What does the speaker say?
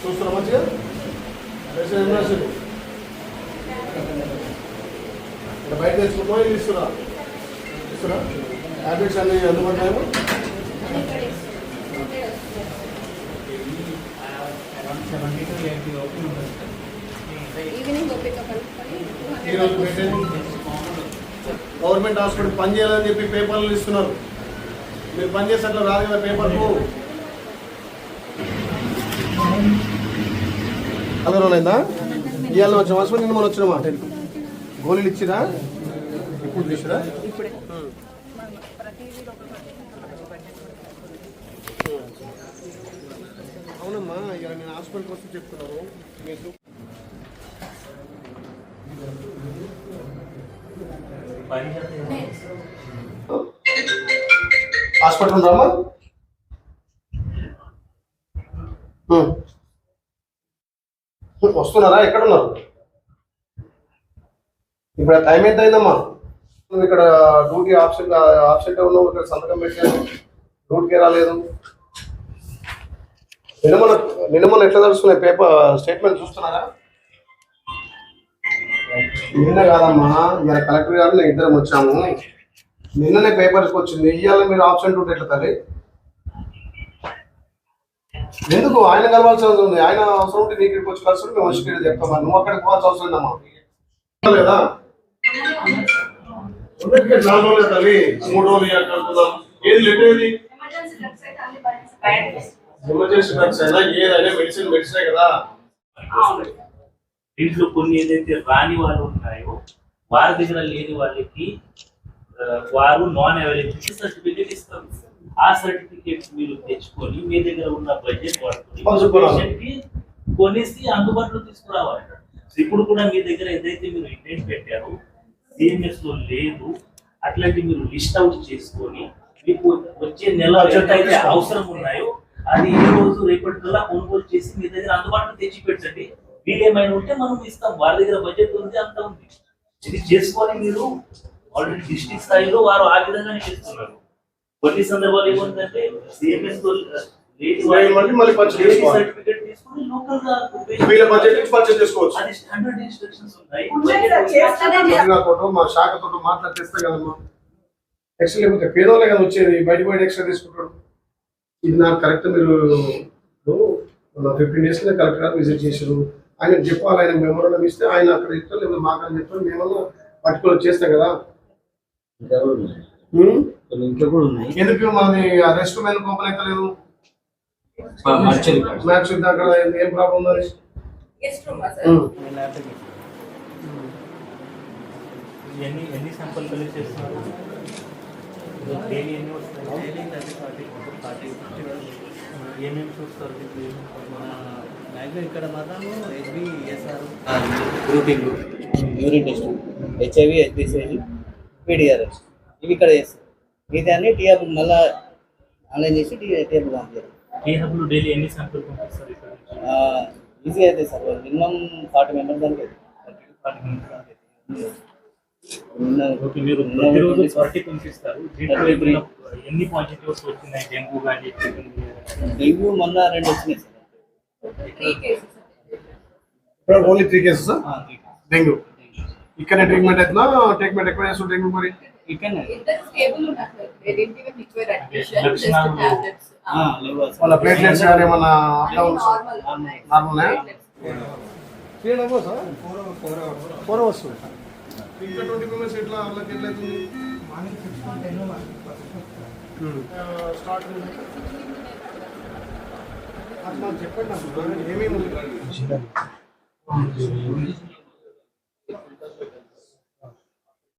చూస్తున్నా మంచిగా ఇక్కడ బయట తెచ్చుకుంటామా ఇది ఇస్తున్నా ట్యాబ్లెట్స్ అన్ని అందుబాటులో గవర్నమెంట్ హాస్పిటల్ పని చేయాలని చెప్పి పేపర్లు ఇస్తున్నారు. మీరు పని చేస్తే అట్లా రాదు కదా పేపర్కు. అలా రోజులైందా ఇవాళ వచ్చామా హాస్పిటల్ నిన్న మనం వచ్చినామా? గోళీలు ఇచ్చిరా ఇప్పుడు తీసిరా? అవునమ్మా ఇక నేను హాస్పిటల్కి వస్తే చెప్తున్నాను మీకు. హాస్పిటల్ ఉందామా? వస్తున్నారా? ఎక్కడ ఉన్నారు ఇప్పుడు? టైం ఎంత అయిందమ్మా? ఇక్కడ డ్యూటీ ఆబ్సెంట్ ఉన్నావు, ఇక్కడ సంతకం పెట్టాను, డ్యూటీకి రాలేదు. నిన్న ఎట్లా తెలుస్తున్నాయి పేపర్ స్టేట్మెంట్ చూస్తున్నారా? నిన్న కాదమ్మా, ఇలా కలెక్టర్ గారు నేను ఇద్దరం వచ్చాము. నిన్ననే పేపర్స్కి వచ్చింది. ఇవాళ మీరు ఆబ్సెంట్ ఉంటే ఎట్లా తల్లి? ఎందుకు ఆయన కలవాల్సి అవసరం ఉంది? ఆయన అవసరం ఉంటే నీకు ఇక్కడికి వచ్చి కలిసి మేము వచ్చి చెప్తామా? నువ్వు అక్కడికి పోవాల్సిన అవసరం ఉందమ్మా లేదా? 4 రోజులు తల్లి, 3 రోజులు ఏది లేదు. ఎమర్జెన్సీ డ్రగ్స్ అయినా ఏదైనా మెడిసిన్ కదా. దీంట్లో కొన్ని ఏదైతే రాని వాళ్ళు ఉన్నాయో వారి దగ్గర లేని వాళ్ళకి వారు నాన్ అవైలబిలిటీ సర్టిఫికేట్ ఇస్తారు. ఆ సర్టిఫికేట్ మీరు తెచ్చుకొని మీ దగ్గర ఉన్న బడ్జెట్ వాడుకొని కొనేసి అందుబాటులో తీసుకురావాలి. ఇప్పుడు కూడా మీ దగ్గర ఏదైతే మీరు ఇండెంట్ పెట్టారో సిఎంఎస్ లో లేదు, అట్లాంటి మీరు లిస్ట్ అవుట్ చేసుకొని మీకు వచ్చే నెల అయితే అవసరం ఉన్నాయో అది ఏ రోజు రేపటికల్లా కొనుగోలు చేసి మీ దగ్గర అందుబాటులో తెచ్చి పెట్టండి. వీళ్ళేమైనా ఉంటే మనం ఇస్తాం. వారి దగ్గర బడ్జెట్ ఉంది, అంత ఉంది. ఇది చేసుకొని మీరు ఆల్రెడీ డిస్ట్రిక్ట్ స్థాయిలో వారు ఆ విధంగానే చేస్తున్నారు. కొన్ని సందర్భాలు ఏముందంటే సిఎంఎస్ సర్టిఫికేట్ తీసుకుని లోకల్ గా ఇన్స్ట్రక్షన్స్ ఉన్నాయి. మా శాఖతో మాట్లాడితే కదమ్మా ఎక్స్ట్రా, లేకపోతే పేదోళ్ళే కదా వచ్చేది, బయట ఎక్స్ట్రా తీసుకుంటాడు. ఇది నాకు కరెక్ట్. మీరు 15 days కలెక్టర్ గారు విజిట్ చేశారు. ఆయన చెప్పాలి, ఆయన మెమోరాండం ఇస్తే ఆయన అక్కడ ఇస్తాం, లేకపోతే మాకని చెప్తాం. మేమన్నా పర్టికులర్ చేస్తాం కదా. ఎందుకు మనది రెస్ట్ మీద ఓపెన్ అయితే లేదు? అక్కడ ఏం ప్రాబ్లం ఉంది? ఎన్ని శాంపుల్ కలెక్ట్ చేస్తున్నారు? ఏమేమి చూస్తారు ఇక్కడ మాత్రం HbSR grouping, urine test, HIV, HbCG, PDRS ఇవి ఇక్కడ చేస్తారు. ఇది అన్ని టీఆర్ మళ్ళీ ఆన్లైన్ చేసి టీఆర్ పంపించారు. టీఆర్లో డైలీ ఎన్ని శాంపుల్ పంపిస్తారు? ఈజీ అయితే సార్ మినిమం 40 మెంబర్స్ దానికి. మీరు 40 పంపిస్తారు. ఎన్ని పాజిటివ్స్ వచ్చినాయి? డెంగ్యూ కానీ? డెంగ్యూ మొన్న 2 వచ్చినాయి సార్. Only 3 cases dengue. ఇక్కడ ట్రీట్మెంట్ అవుతుందా? ట్రీట్మెంట్ ఎక్కడ చేస్తారు డెంగ్యూ? మరి ఇక్కడ వాళ్ళ ప్లేట్లెట్స్ కానీ ఏమన్నా నార్మల్ 3 hours 4 hours ఇంకా 20 minutes ఎట్లా వాళ్ళకి ఎట్లా అవుతుంది? మార్నింగ్ 6 to 10 స్టార్ట్ అట్లా చెప్పండి. ఏమేమి